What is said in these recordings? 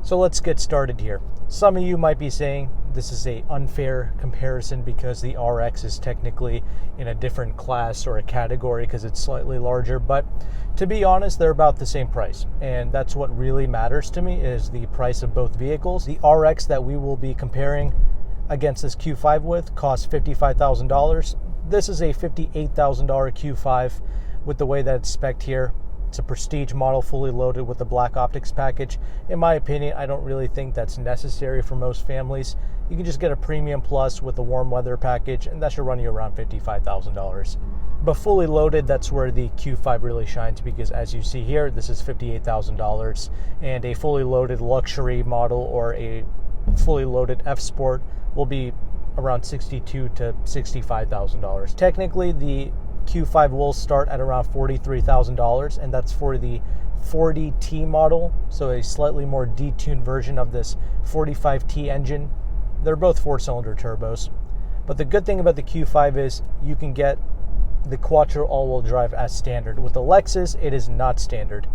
So let's get started here. Some of you might be saying this is an unfair comparison because the RX is technically in a different class or a category because it's slightly larger, but to be honest, they're about the same price. And that's what really matters to me, is the price of both vehicles. The RX that we will be comparing against this Q5 with costs $55,000. This is a $58,000 Q5 with the way that it's spec'd here. It's a prestige model, fully loaded with the black optics package. In my opinion, I don't really think that's necessary for most families. You can just get a premium plus with the warm weather package, and that should run you around $55,000. But fully loaded, that's where the Q5 really shines, because as you see here, this is $58,000, and a fully loaded luxury model or a fully loaded F Sport will be around $62,000 to $65,000. Technically, the Q5 will start at around $43,000, and that's for the 40T model, so a slightly more detuned version of this 45T engine. They're both 4-cylinder turbos. But the good thing about the Q5 is you can get the Quattro all-wheel drive as standard. With the Lexus, it is not standard.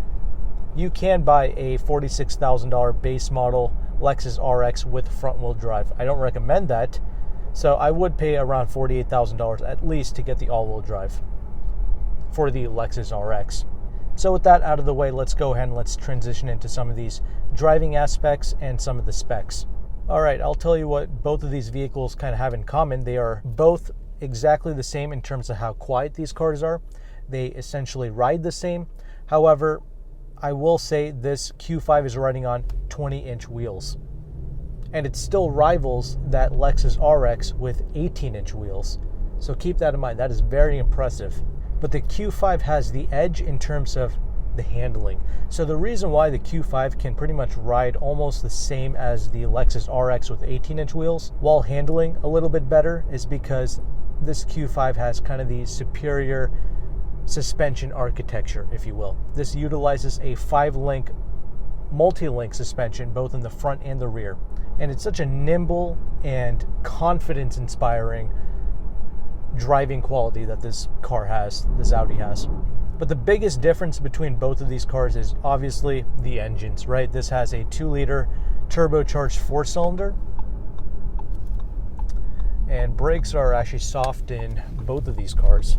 You can buy a $46,000 base model Lexus RX with front-wheel drive. I don't recommend that. So I would pay around $48,000 at least to get the all-wheel drive for the Lexus RX. So with that out of the way, let's go ahead and let's transition into some of these driving aspects and some of the specs. All right, I'll tell you what both of these vehicles kind of have in common. They are both exactly the same in terms of how quiet these cars are. They essentially ride the same. However, I will say this Q5 is riding on 20-inch wheels. And it still rivals that Lexus RX with 18-inch wheels. So keep that in mind. That is very impressive. But the Q5 has the edge in terms of the handling. So the reason why the Q5 can pretty much ride almost the same as the Lexus RX with 18-inch wheels while handling a little bit better is because this Q5 has kind of the superior suspension architecture, if you will. This utilizes a 5-link multi-link suspension both in the front and the rear. And it's such a nimble and confidence-inspiring driving quality that this car has, this Audi has. But the biggest difference between both of these cars is obviously the engines, right? This has a 2-liter turbocharged 4-cylinder. And brakes are actually soft in both of these cars.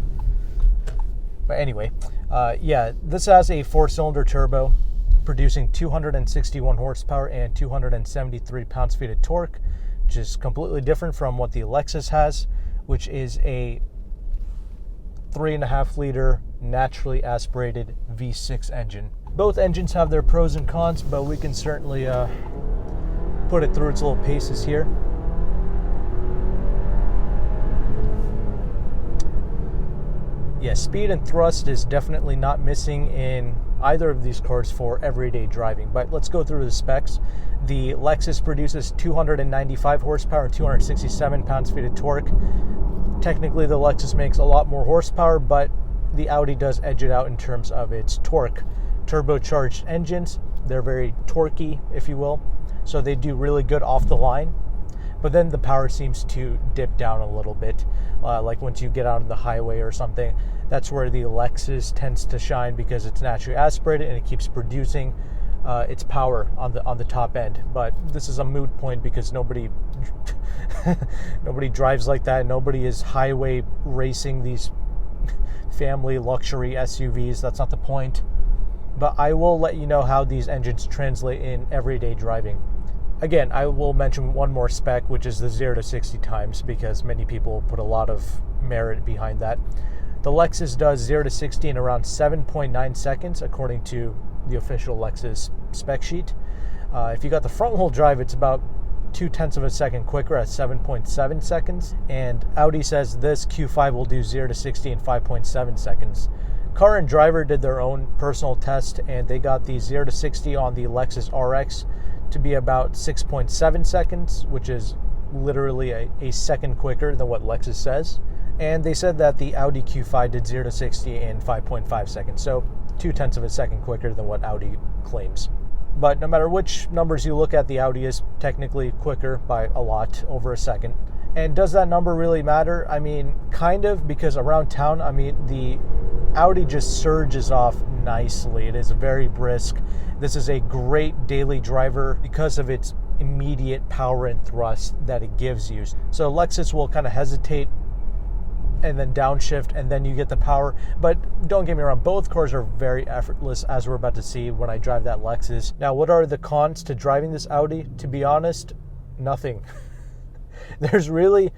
But anyway, this has a 4-cylinder turbo, producing 261 horsepower and 273 pounds-feet of torque, which is completely different from what the Lexus has, which is a 3.5-liter naturally aspirated V6 engine. Both engines have their pros and cons, but we can certainly put it through its little paces here. Yeah, speed and thrust is definitely not missing in either of these cars for everyday driving, but let's go through the specs. The Lexus produces 295 horsepower and 267 pounds-feet of torque. Technically, the Lexus makes a lot more horsepower, but the Audi does edge it out in terms of its torque. Turbocharged engines, they're very torquey, if you will, so they do really good off the line. But then the power seems to dip down a little bit, like once you get out on the highway or something. That's where the Lexus tends to shine because it's naturally aspirated and it keeps producing its power on the top end. But this is a moot point because nobody drives like that. Nobody is highway racing these family luxury SUVs. That's not the point. But I will let you know how these engines translate in everyday driving. Again, I will mention one more spec, which is the 0 to 60 times, because many people put a lot of merit behind that. The Lexus does 0 to 60 in around 7.9 seconds, according to the official Lexus spec sheet. If you got the front-wheel drive, it's about 0.2 of a second quicker at 7.7 seconds. And Audi says this Q5 will do 0 to 60 in 5.7 seconds. Car and Driver did their own personal test, and they got the 0 to 60 on the Lexus RX to be about 6.7 seconds, which is literally a second quicker than what Lexus says. And they said that the Audi Q5 did 0 to 60 in 5.5 seconds, so 0.2 of a second quicker than what Audi claims. But no matter which numbers you look at, the Audi is technically quicker by a lot, over a second. And does that number really matter? I mean, kind of, because around town, I mean, the Audi just surges off nicely. It is very brisk. This is a great daily driver because of its immediate power and thrust that it gives you. So Lexus will kind of hesitate and then downshift, and then you get the power. But don't get me wrong, both cars are very effortless, as we're about to see when I drive that Lexus. Now, what are the cons to driving this Audi? To be honest, nothing. There's really,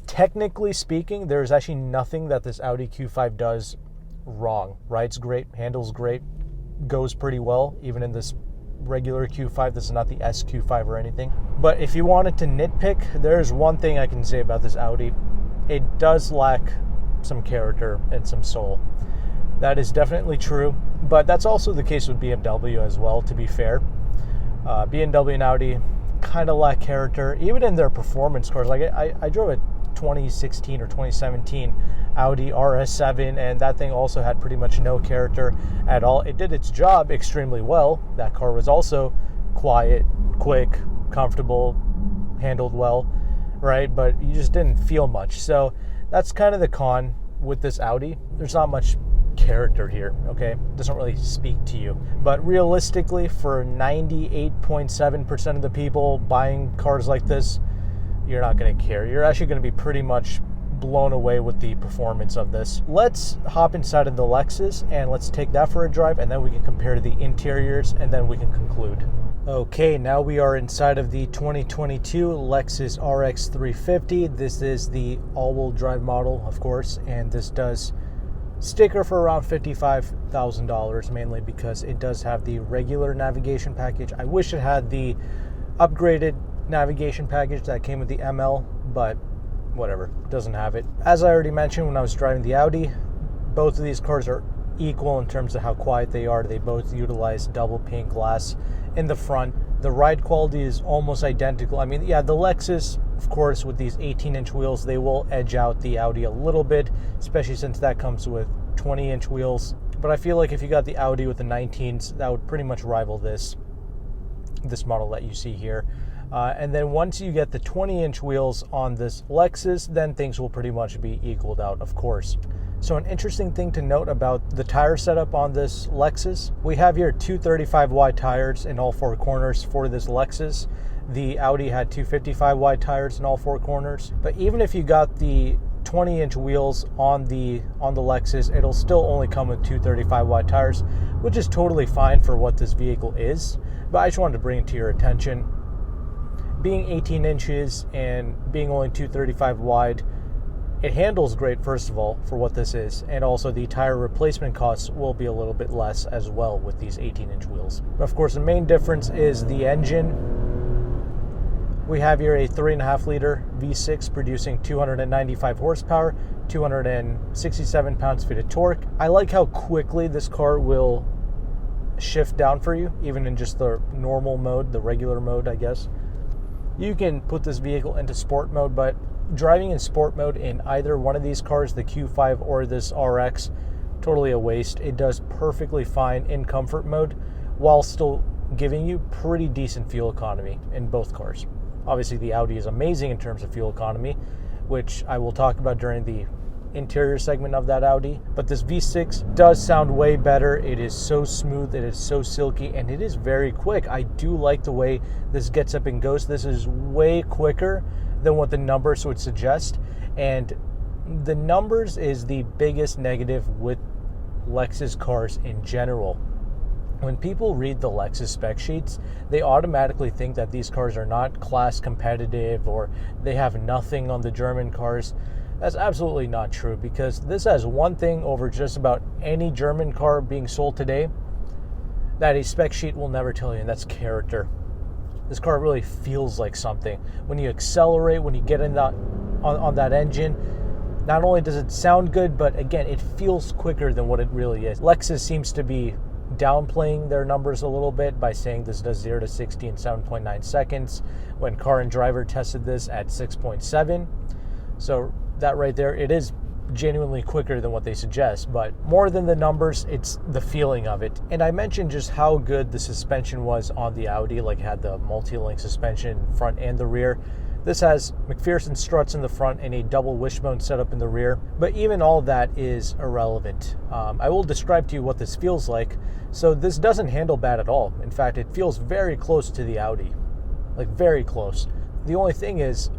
technically speaking, there's actually nothing that this Audi Q5 does wrong. Rides great, handles great, goes pretty well, even in this regular Q5. This is not the SQ5 or anything. But if you wanted to nitpick, there's one thing I can say about this Audi. It does lack some character and some soul. That is definitely true, but that's also the case with BMW as well, to be fair. BMW and Audi kind of lack character, even in their performance cars. Like I drove a 2016 or 2017 Audi RS7, and that thing also had pretty much no character at all. It did its job extremely well. That car was also quiet, quick, comfortable, handled well, right? But you just didn't feel much. So that's kind of the con with this Audi. There's not much character here, okay? It doesn't really speak to you. But realistically, for 98.7% of the people buying cars like this, you're not going to care. You're actually going to be pretty much blown away with the performance of this. Let's hop inside of the Lexus and let's take that for a drive, and then we can compare the interiors, and then we can conclude. Okay, now we are inside of the 2022 Lexus RX 350. This is the all-wheel drive model, of course, and this does sticker for around $55,000, mainly because it does have the regular navigation package. I wish it had the upgraded navigation package that came with the ML, but whatever, doesn't have it. As I already mentioned when I was driving the Audi, both of these cars are equal in terms of how quiet they are. They both utilize double pane glass in the front. The ride quality is almost identical. I mean, yeah, the Lexus, of course, with these 18-inch wheels, they will edge out the Audi a little bit, especially since that comes with 20-inch wheels. But I feel like if you got the Audi with the 19s, that would pretty much rival this model that you see here. And then once you get the 20-inch wheels on this Lexus, then things will pretty much be equaled out, of course. So an interesting thing to note about the tire setup on this Lexus, we have here 235 wide tires in all four corners for this Lexus. The Audi had 255 wide tires in all four corners. But even if you got the 20-inch wheels on the Lexus, it'll still only come with 235 wide tires, which is totally fine for what this vehicle is. But I just wanted to bring it to your attention. Being 18 inches and being only 235 wide, it handles great, first of all, for what this is, and also the tire replacement costs will be a little bit less as well with these 18-inch wheels. But of course, the main difference is the engine. We have here a 3.5-liter V6 producing 295 horsepower, 267 pounds-feet of torque. I like how quickly this car will shift down for you, even in just the normal mode, the regular mode, I guess. You can put this vehicle into sport mode, but driving in sport mode in either one of these cars, the Q5 or this RX, totally a waste. It does perfectly fine in comfort mode while still giving you pretty decent fuel economy in both cars. Obviously, the Audi is amazing in terms of fuel economy, which I will talk about during the interior segment of that Audi. But this V6 does sound way better. It is so smooth, it is so silky, and it is very quick. I do like the way this gets up and goes. This is way quicker than what the numbers would suggest, and the numbers is the biggest negative with Lexus cars in general. When people read the Lexus spec sheets, they automatically think that these cars are not class competitive or they have nothing on the German cars. That's absolutely not true, because this has one thing over just about any German car being sold today that a spec sheet will never tell you, and that's character. This car really feels like something. When you accelerate, when you get in that on that engine, not only does it sound good, but again, it feels quicker than what it really is. Lexus seems to be downplaying their numbers a little bit by saying this does 0 to 60 in 7.9 seconds, when Car and Driver tested this at 6.7. So that right there, it is genuinely quicker than what they suggest, but more than the numbers, it's the feeling of it. And I mentioned just how good the suspension was on the Audi, like it had the multi-link suspension front and the rear. This has McPherson struts in the front and a double wishbone setup in the rear, but even all that is irrelevant. I will describe to you what this feels like. So this doesn't handle bad at all. In fact, it feels very close to the Audi, like very close. The only thing is,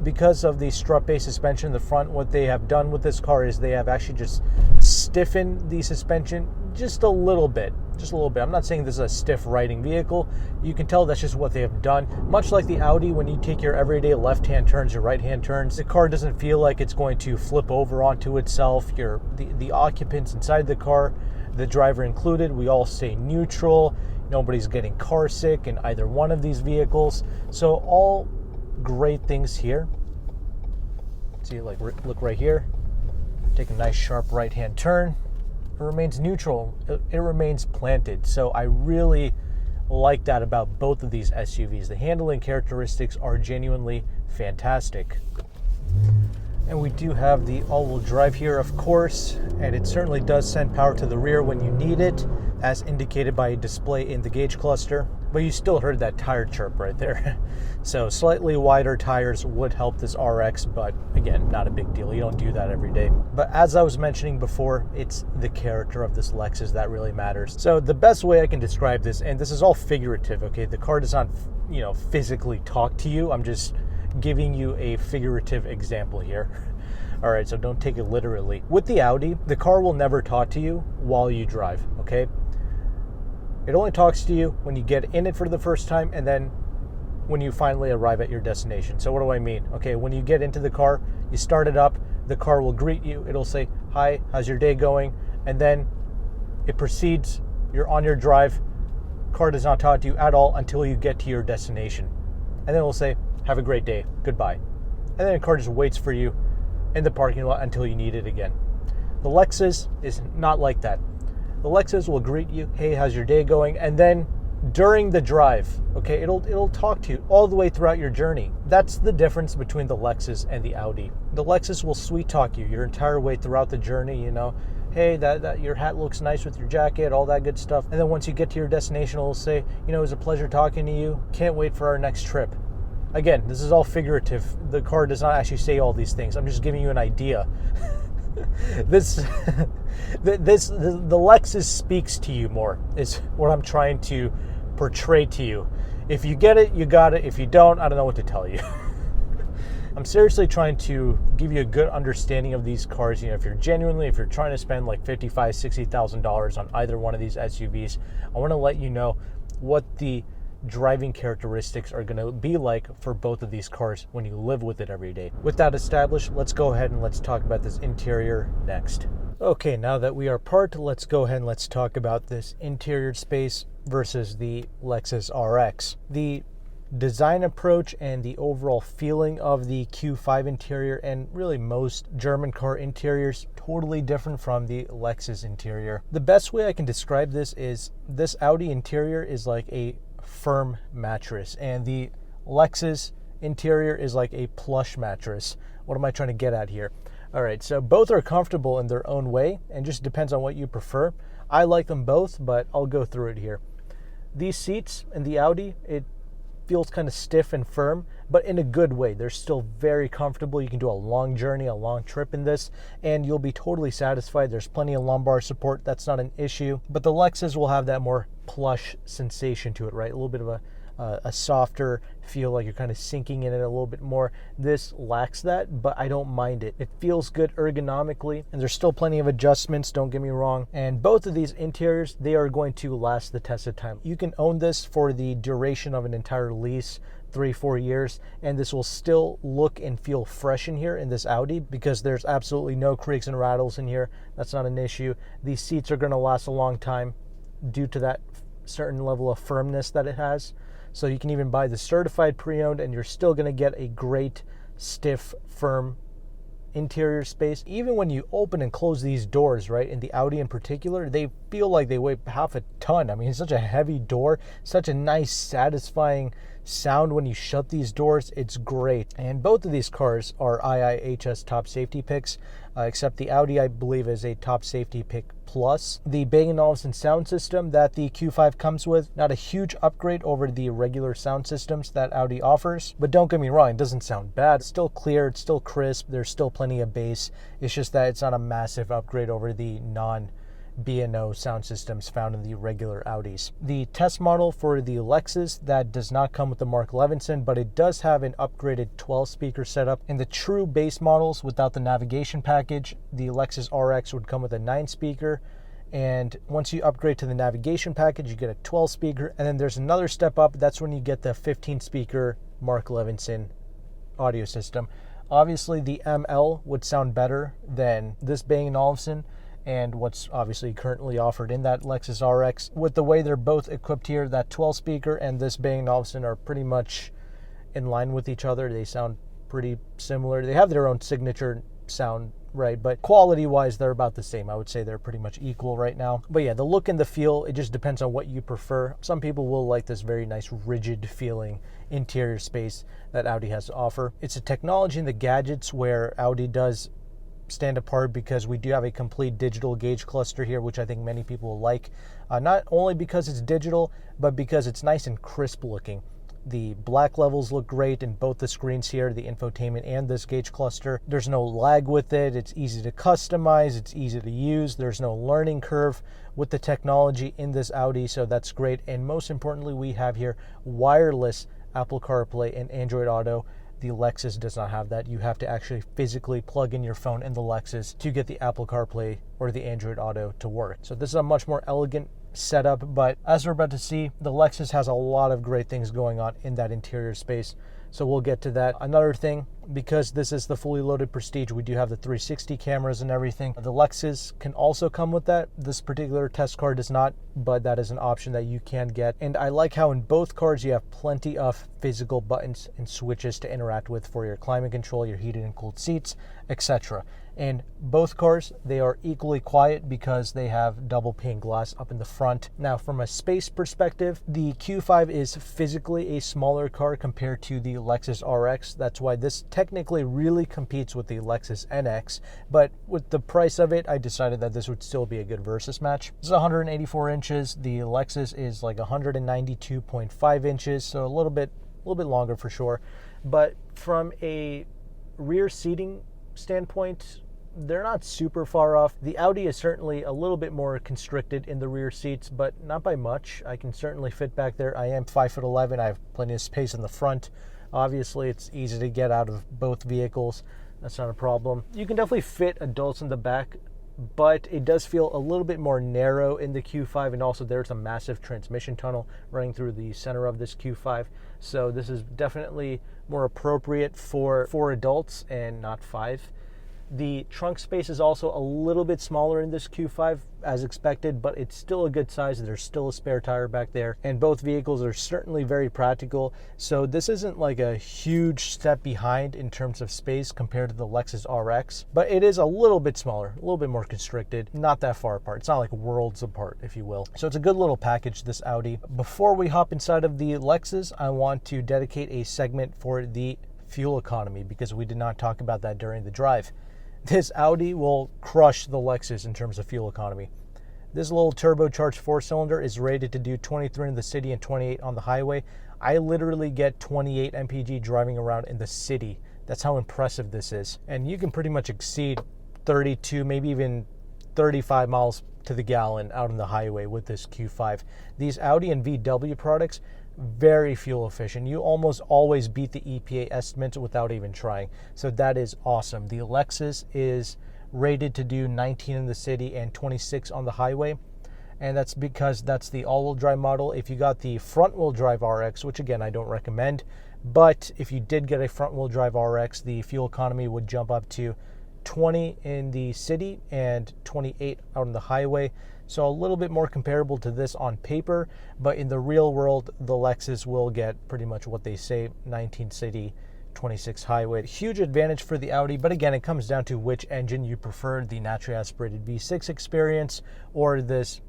because of the strut-based suspension in the front, what they have done with this car is they have actually just stiffened the suspension just a little bit. I'm not saying this is a stiff riding vehicle. You can tell that's just what they have done. Much like the Audi, when you take your everyday left-hand turns, your right-hand turns, the car doesn't feel like it's going to flip over onto itself. The occupants inside the car, the driver included, we all stay neutral. Nobody's getting car sick in either one of these vehicles. So all great things here. See, like, look right here. Take a nice sharp right-hand turn. It remains neutral. It remains planted. So I really like that about both of these SUVs. The handling characteristics are genuinely fantastic. And we do have the all-wheel drive here, of course, and it certainly does send power to the rear when you need it, as indicated by a display in the gauge cluster. But you still heard that tire chirp right there. So slightly wider tires would help this RX, but again, not a big deal. You don't do that every day. But as I was mentioning before, it's the character of this Lexus that really matters. So the best way I can describe this, and this is all figurative, okay? The car does not, physically talk to you. I'm just giving you a figurative example here. All right, so don't take it literally. With the Audi, the car will never talk to you while you drive, okay? It only talks to you when you get in it for the first time and then when you finally arrive at your destination. So what do I mean? Okay, when you get into the car, you start it up, the car will greet you. It'll say, "Hi, how's your day going?" And then it proceeds, you're on your drive. Car does not talk to you at all until you get to your destination. And then it'll say, "Have a great day, goodbye." And then the car just waits for you in the parking lot until you need it again. The Lexus is not like that. The Lexus will greet you, "Hey, how's your day going?" And then during the drive, okay, it'll talk to you all the way throughout your journey. That's the difference between the Lexus and the Audi. The Lexus will sweet talk you your entire way throughout the journey, "Hey, that your hat looks nice with your jacket," all that good stuff. And then once you get to your destination, it'll say, "It was a pleasure talking to you. Can't wait for our next trip." Again, this is all figurative. The car does not actually say all these things. I'm just giving you an idea. The Lexus speaks to you more, is what I'm trying to portray to you. If you get it, you got it. If you don't, I don't know what to tell you. I'm seriously trying to give you a good understanding of these cars. If you're trying to spend like $55,000, $60,000 on either one of these SUVs, I want to let you know what the driving characteristics are going to be like for both of these cars when you live with it every day. With that established, let's go ahead and let's talk about this interior next. Okay, now that we are parked, let's go ahead and let's talk about this interior space versus the Lexus RX. The design approach and the overall feeling of the Q5 interior, and really most German car interiors, totally different from the Lexus interior. The best way I can describe this is this Audi interior is like a firm mattress and the Lexus interior is like a plush mattress. What am I trying to get at here? All right, so both are comfortable in their own way and just depends on what you prefer. I like them both, but I'll go through it here. These seats in the Audi, it feels kind of stiff and firm, but in a good way. They're still very comfortable. You can do a long journey, a long trip in this, and you'll be totally satisfied. There's plenty of lumbar support. That's not an issue. But the Lexus will have that more plush sensation to it, right? A little bit of a softer feel, like you're kind of sinking in it a little bit more. This lacks that, but I don't mind it. It feels good ergonomically, and there's still plenty of adjustments, don't get me wrong. And both of these interiors, they are going to last the test of time. You can own this for the duration of an entire lease, 3-4 years, and this will still look and feel fresh in here in this Audi because there's absolutely no creaks and rattles in here. That's not an issue. These seats are going to last a long time due to that certain level of firmness that it has. So you can even buy the certified pre-owned and you're still going to get a great, stiff, firm interior space. Even when you open and close these doors, right, in the Audi in particular, they feel like they weigh half a ton. I mean, it's such a heavy door, such a nice, satisfying sound when you shut these doors, it's great. And both of these cars are IIHS top safety picks, except the Audi, I believe, is a top safety pick plus. The Bang & Olufsen sound system that the Q5 comes with, not a huge upgrade over the regular sound systems that Audi offers, but don't get me wrong, it doesn't sound bad. It's still clear, it's still crisp, there's still plenty of bass. It's just that it's not a massive upgrade over the B&O sound systems found in the regular Audis. The test model for the Lexus, that does not come with the Mark Levinson, but it does have an upgraded 12-speaker setup. In the true base models without the navigation package, the Lexus RX would come with a 9-speaker, and once you upgrade to the navigation package, you get a 12-speaker, and then there's another step up. That's when you get the 15-speaker Mark Levinson audio system. Obviously, the ML would sound better than this Bang & Olufsen, and what's obviously currently offered in that Lexus RX. With the way they're both equipped here, that 12-speaker and this Bang & Olufsen are pretty much in line with each other. They sound pretty similar. They have their own signature sound, right? But quality-wise, they're about the same. I would say they're pretty much equal right now. But yeah, the look and the feel, it just depends on what you prefer. Some people will like this very nice, rigid feeling interior space that Audi has to offer. It's a technology and the gadgets where Audi does stand apart, because we do have a complete digital gauge cluster here, which I think many people will like. Not only because it's digital, but because it's nice and crisp looking. The black levels look great in both the screens here, the infotainment and this gauge cluster. There's no lag with it. It's easy to customize. It's easy to use. There's no learning curve with the technology in this Audi, so that's great. And most importantly, we have here wireless Apple CarPlay and Android Auto. The Lexus does not have that. You have to actually physically plug in your phone in the Lexus to get the Apple CarPlay or the Android Auto to work. So this is a much more elegant setup, but as we're about to see, the Lexus has a lot of great things going on in that interior space. So we'll get to that. Another thing, because this is the fully loaded Prestige, we do have the 360 cameras and everything. The Lexus can also come with that. This particular test car does not, but that is an option that you can get. And I like how in both cars you have plenty of physical buttons and switches to interact with for your climate control, your heated and cooled seats, etc. In both cars, they are equally quiet because they have double pane glass up in the front. Now, from a space perspective, the Q5 is physically a smaller car compared to the Lexus RX. That's why this technically really competes with the Lexus NX, but with the price of it, I decided that this would still be a good versus match. This is 184 inches. The Lexus is like 192.5 inches, so a little bit longer for sure. But from a rear seating standpoint, they're not super far off. The Audi is certainly a little bit more constricted in the rear seats, but not by much. I can certainly fit back there. I am 5'11". I have plenty of space in the front. Obviously, it's easy to get out of both vehicles. That's not a problem. You can definitely fit adults in the back, but it does feel a little bit more narrow in the Q5, and also there's a massive transmission tunnel running through the center of this Q5. So this is definitely more appropriate for 4 adults and not 5. The trunk space is also a little bit smaller in this Q5 as expected, but it's still a good size. There's still a spare tire back there, and both vehicles are certainly very practical. So this isn't like a huge step behind in terms of space compared to the Lexus RX, but it is a little bit smaller, a little bit more constricted, not that far apart. It's not like worlds apart, if you will. So it's a good little package, this Audi. Before we hop inside of the Lexus, I want to dedicate a segment for the fuel economy, because we did not talk about that during the drive. This Audi will crush the Lexus in terms of fuel economy. This little turbocharged 4-cylinder is rated to do 23 in the city and 28 on the highway. I literally get 28 mpg driving around in the city. That's how impressive this is. And you can pretty much exceed 32, maybe even 35 miles to the gallon out on the highway with this Q5. These Audi and VW products, very fuel efficient. You almost always beat the EPA estimates without even trying. So that is awesome. The Lexus is rated to do 19 in the city and 26 on the highway. And that's because that's the all-wheel drive model. If you got the front-wheel drive RX, which again, I don't recommend, but if you did get a front-wheel drive RX, the fuel economy would jump up to 20 in the city and 28 out on the highway. So a little bit more comparable to this on paper, but in the real world, the Lexus will get pretty much what they say, 19 city, 26 highway. Huge advantage for the Audi, but again, it comes down to which engine you prefer, the naturally aspirated V6 experience or this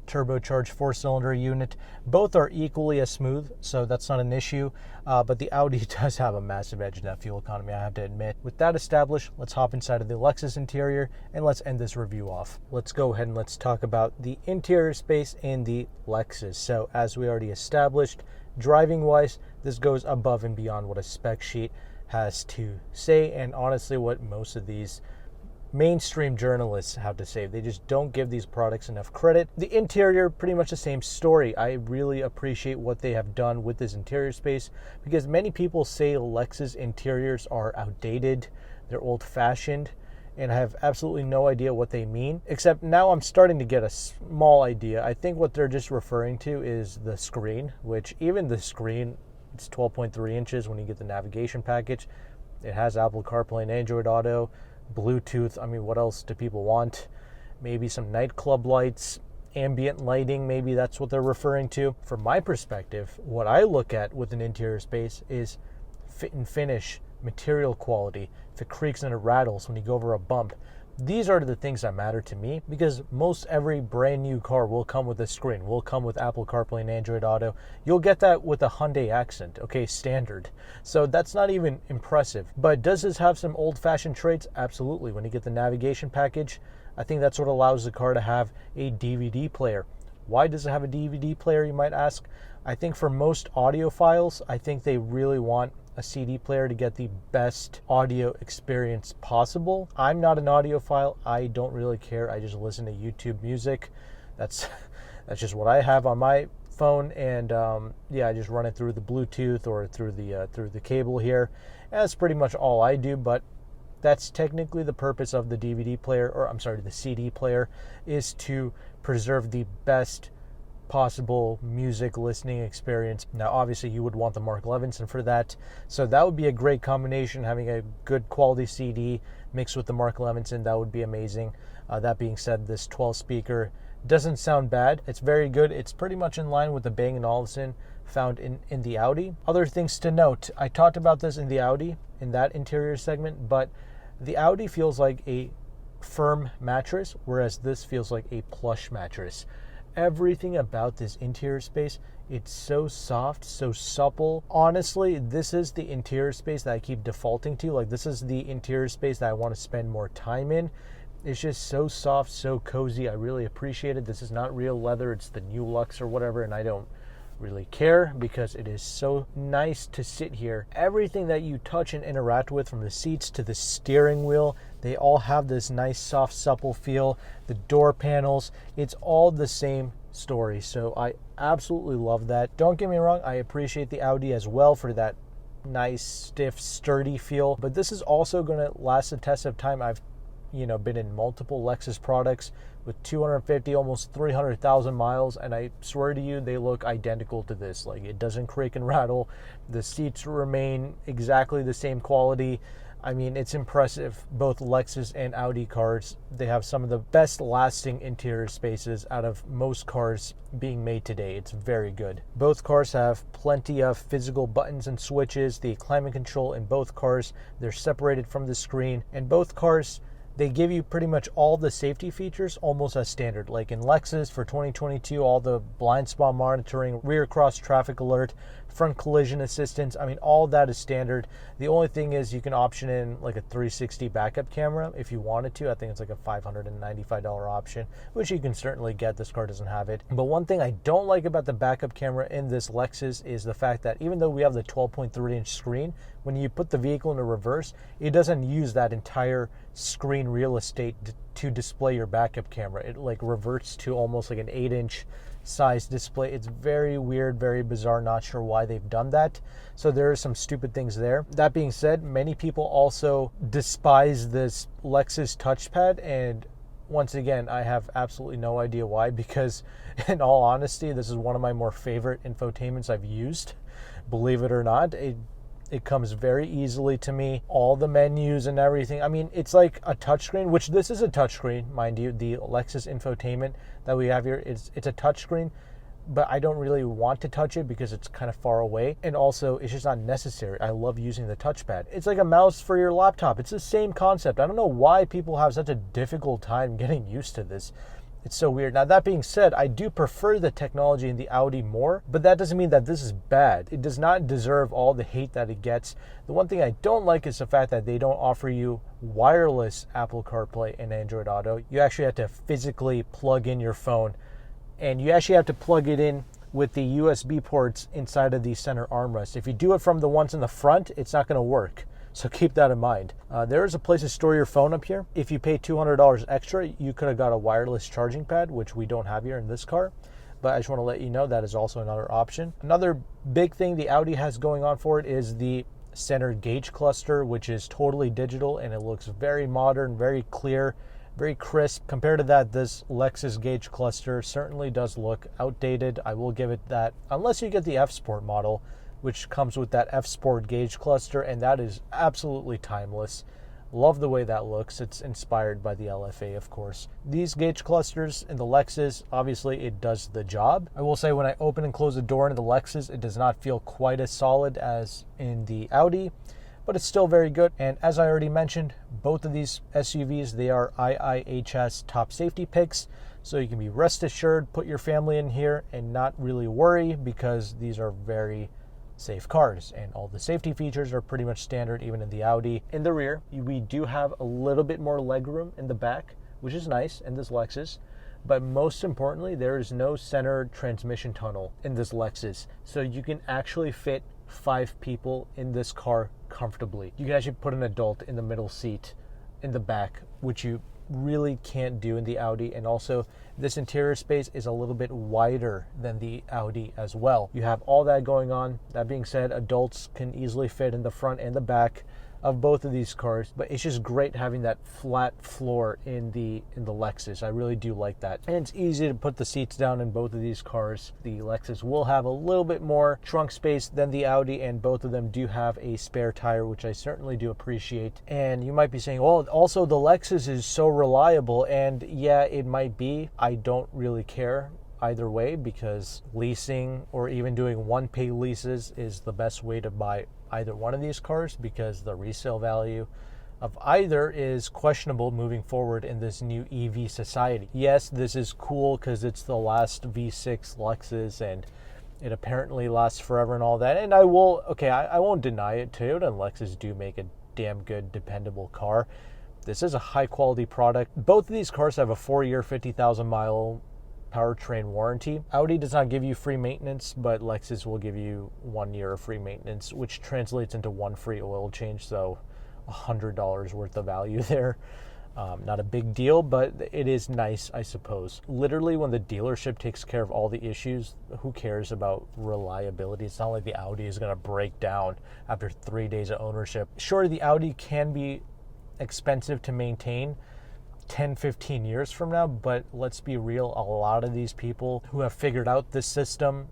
turbocharged 4-cylinder unit. Both are equally as smooth, so that's not an issue. But the Audi does have a massive edge in that fuel economy, I have to admit. With that established, let's hop inside of the Lexus interior and let's end this review off. Let's go ahead and let's talk about the interior space in the Lexus. So as we already established, driving wise, this goes above and beyond what a spec sheet has to say, and honestly what most of these mainstream journalists have to say. They just don't give these products enough credit. The interior, pretty much the same story. I really appreciate what they have done with this interior space, because many people say Lexus interiors are outdated, they're old-fashioned, and I have absolutely no idea what they mean, except now I'm starting to get a small idea. I think what they're just referring to is the screen, which even the screen, it's 12.3 inches when you get the navigation package. It has Apple CarPlay and Android Auto, Bluetooth. I mean, what else do people want? Maybe some nightclub lights, ambient lighting, maybe that's what they're referring to. From my perspective, what I look at with an interior space is fit and finish, material quality, if it creaks and it rattles when you go over a bump. These are the things that matter to me, because most every brand new car will come with a screen, will come with Apple CarPlay and Android Auto. You'll get that with a Hyundai Accent, okay, standard. So that's not even impressive. But does this have some old-fashioned traits? Absolutely. When you get the navigation package, I think that's what allows the car to have a DVD player. Why does it have a DVD player, you might ask? I think for most audiophiles, I think they really want a CD player to get the best audio experience possible. I'm not an audiophile. I don't really care. I just listen to YouTube music. That's just what I have on my phone, and yeah, I just run it through the Bluetooth or through the cable here. And that's pretty much all I do. But that's technically the purpose of the DVD player, or I'm sorry, the CD player, is to preserve the best possible music listening experience. Now obviously you would want the Mark Levinson for that, so that would be a great combination, having a good quality CD mixed with the Mark Levinson. That would be amazing. That being said, this 12 speaker doesn't sound bad. It's very good. It's pretty much in line with the Bang & Olufsen found in the Audi. Other things to note, I talked about this in the Audi in that interior segment, but the Audi feels like a firm mattress, whereas this feels like a plush mattress. Everything about this interior space, it's so soft, so supple. Honestly, this is the interior space that I keep defaulting to. Like, this is the interior space that I want to spend more time in. It's just so soft, so cozy. I really appreciate it. This is not real leather. It's the new Lux or whatever, and I don't really care because it is so nice to sit here. Everything that you touch and interact with, from the seats to the steering wheel, they all have this nice soft supple feel. The door panels, it's all the same story. So I absolutely love that. Don't get me wrong, I appreciate the Audi as well for that nice stiff sturdy feel, but this is also going to last the test of time. I've been in multiple Lexus products with 250, almost 300,000 miles, and I swear to you, they look identical to this. Like, it doesn't creak and rattle. The seats remain exactly the same quality. I mean, it's impressive. Both Lexus and Audi cars, they have some of the best lasting interior spaces out of most cars being made today. It's very good. Both cars have plenty of physical buttons and switches. The climate control in both cars, they're separated from the screen, and both cars, they give you pretty much all the safety features almost as standard. Like in Lexus for 2022, all the blind spot monitoring, rear cross traffic alert, front collision assistance, I mean, all that is standard. The only thing is you can option in like a 360 backup camera if you wanted to. I think it's like a $595 option, which you can certainly get. This car doesn't have it. But one thing I don't like about the backup camera in this Lexus is the fact that even though we have the 12.3-inch screen, when you put the vehicle into reverse, it doesn't use that entire screen real estate to display your backup camera. It like reverts to almost like an 8-inch size display. It's very weird, very bizarre. Not sure why they've done that. So there are some stupid things there. That being said, many people also despise this Lexus touchpad, and once again, I have absolutely no idea why, because in all honesty, this is one of my more favorite infotainments I've used. Believe it or not, it comes very easily to me. All the menus and everything. I mean, it's like a touchscreen, which this is a touchscreen, mind you. The Lexus infotainment that we have here, it's a touchscreen, but I don't really want to touch it because it's kind of far away. And also, it's just not necessary. I love using the touchpad. It's like a mouse for your laptop. It's the same concept. I don't know why people have such a difficult time getting used to this. It's so weird. Now, that being said, I do prefer the technology in the Audi more, but that doesn't mean that this is bad. It does not deserve all the hate that it gets. The one thing I don't like is the fact that they don't offer you wireless Apple CarPlay and Android Auto. You actually have to physically plug in your phone, and you actually have to plug it in with the USB ports inside of the center armrest. If you do it from the ones in the front, it's not going to work. So keep that in mind. There is a place to store your phone up here. If you pay $200 extra, you could have got a wireless charging pad, which we don't have here in this car. But I just want to let you know that is also another option. Another big thing the Audi has going on for it is the center gauge cluster, which is totally digital, and it looks very modern, very clear, very crisp. Compared to that, this Lexus gauge cluster certainly does look outdated. I will give it that, unless you get the F Sport model, which comes with that F Sport gauge cluster, and that is absolutely timeless. Love the way that looks. It's inspired by the LFA, of course. These gauge clusters in the Lexus, obviously it does the job. I will say when I open and close the door in the Lexus, it does not feel quite as solid as in the Audi, but it's still very good. And as I already mentioned, both of these SUVs, they are IIHS top safety picks. So you can be rest assured, put your family in here and not really worry, because these are very safe cars, and all the safety features are pretty much standard even in the Audi. In the rear, we do have a little bit more legroom in the back, which is nice in this Lexus, but most importantly, there is no center transmission tunnel in this Lexus, so you can actually fit 5 people in this car comfortably. You can actually put an adult in the middle seat in the back, which you really can't do in the Audi. And also, this interior space is a little bit wider than the Audi as well. You have all that going on. That being said, adults can easily fit in the front and the back of both of these cars, but it's just great having that flat floor in the Lexus. I really do like that. And it's easy to put the seats down in both of these cars. The Lexus will have a little bit more trunk space than the Audi, and both of them do have a spare tire, which I certainly do appreciate. And you might be saying, well, also the Lexus is so reliable, and yeah, it might be. I don't really care either way, because leasing or even doing one-pay leases is the best way to buy either one of these cars, because the resale value of either is questionable moving forward in this new EV society. Yes, this is cool because it's the last V6 Lexus and it apparently lasts forever and all that. And I won't deny it. Toyota and Lexus do make a damn good, dependable car. This is a high quality product. Both of these cars have a 4-year, 50,000 mile powertrain warranty. Audi does not give you free maintenance, but Lexus will give you 1 year of free maintenance, which translates into 1 free oil change, so $100 worth of value there. Not a big deal, but it is nice, I suppose. Literally, when the dealership takes care of all the issues, who cares about reliability? It's not like the Audi is going to break down after 3 days of ownership. Sure, the Audi can be expensive to maintain 10-15 years from now, but let's be real, a lot of these people who have figured out this system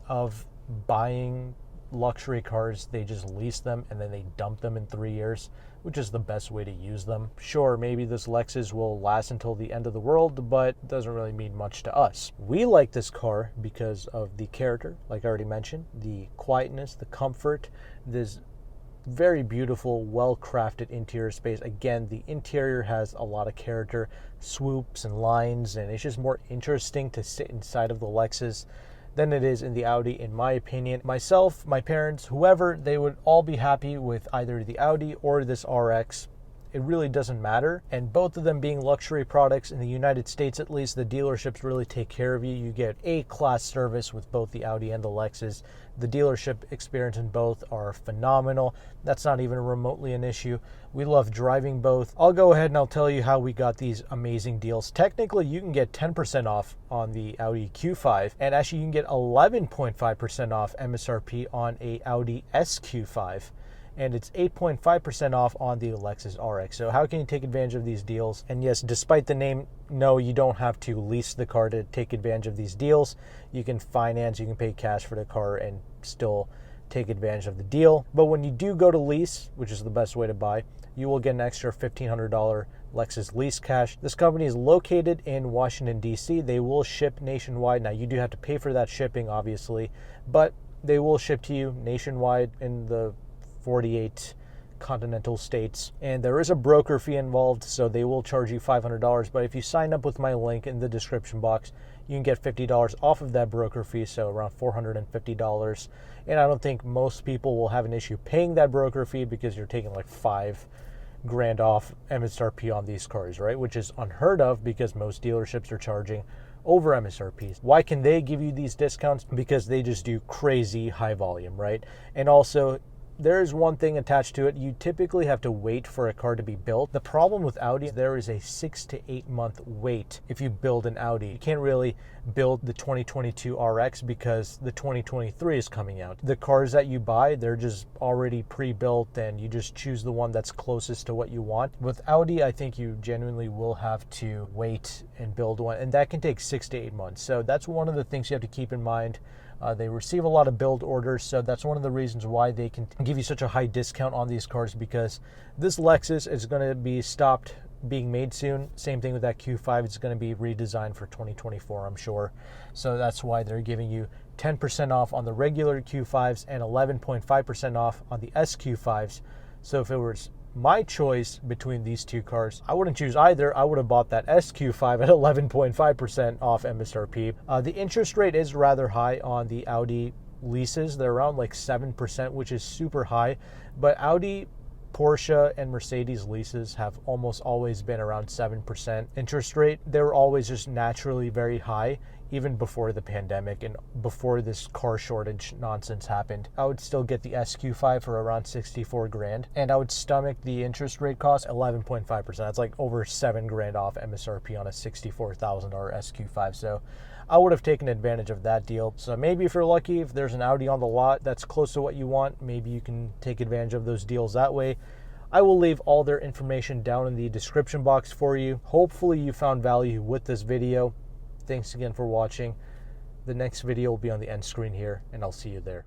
of buying luxury cars, they just lease them and then they dump them in 3 years, which is the best way to use them. Sure, maybe this Lexus will last until the end of the world, but it doesn't really mean much to us. We like this car because of the character, like I already mentioned, the quietness, the comfort, this very beautiful, well-crafted interior space. Again, the interior has a lot of character, swoops and lines, and it's just more interesting to sit inside of the Lexus than it is in the Audi, in my opinion. Myself, my parents, whoever, they would all be happy with either the Audi or this RX. It really doesn't matter. And both of them being luxury products, in the United States at least, the dealerships really take care of you. You get A-class service with both the Audi and the Lexus. The dealership experience in both are phenomenal. That's not even remotely an issue. We love driving both. I'll go ahead and I'll tell you how we got these amazing deals. Technically, you can get 10% off on the Audi Q5, and actually you can get 11.5% off MSRP on a Audi SQ5. And it's 8.5% off on the Lexus RX. So how can you take advantage of these deals? And yes, despite the name, no, you don't have to lease the car to take advantage of these deals. You can finance, you can pay cash for the car and still take advantage of the deal. But when you do go to lease, which is the best way to buy, you will get an extra $1,500 Lexus lease cash. This company is located in Washington, D.C. They will ship nationwide. Now, you do have to pay for that shipping, obviously, but they will ship to you nationwide in the 48 continental states. And there is a broker fee involved, so they will charge you $500. But if you sign up with my link in the description box, you can get $50 off of that broker fee, so around $450. And I don't think most people will have an issue paying that broker fee because you're taking like $5,000 off MSRP on these cars, right? Which is unheard of because most dealerships are charging over MSRP. Why can they give you these discounts? Because they just do crazy high volume, right? And also, there's one thing attached to it. You typically have to wait for a car to be built. The problem with Audi, there is a 6 to 8 month wait if you build an Audi. You can't really build the 2022 RX because the 2023 is coming out. The cars that you buy, they're just already pre-built and you just choose the one that's closest to what you want. With Audi, I think you genuinely will have to wait and build one, and that can take 6 to 8 months. So that's one of the things you have to keep in mind. They receive a lot of build orders, so that's one of the reasons why they can give you such a high discount on these cars, because this Lexus is going to be stopped being made soon. Same thing with that Q5. It's going to be redesigned for 2024, I'm sure. So that's why they're giving you 10% off on the regular Q5s and 11.5% off on the SQ5s. So if it was my choice between these two cars, I wouldn't choose either. I would have bought that SQ5 at 11.5% off MSRP. The interest rate is rather high on the Audi leases. They're around like 7%, which is super high. But Audi, Porsche, and Mercedes leases have almost always been around 7% interest rate. They're always just naturally very high, even before the pandemic and before this car shortage nonsense happened. I would still get the SQ5 for around $64,000, and I would stomach the interest rate cost 11.5%. That's like over $7,000 off MSRP on a $64,000 SQ5. So I would have taken advantage of that deal. So maybe if you're lucky, if there's an Audi on the lot that's close to what you want, maybe you can take advantage of those deals that way. I will leave all their information down in the description box for you. Hopefully you found value with this video. Thanks again for watching. The next video will be on the end screen here, and I'll see you there.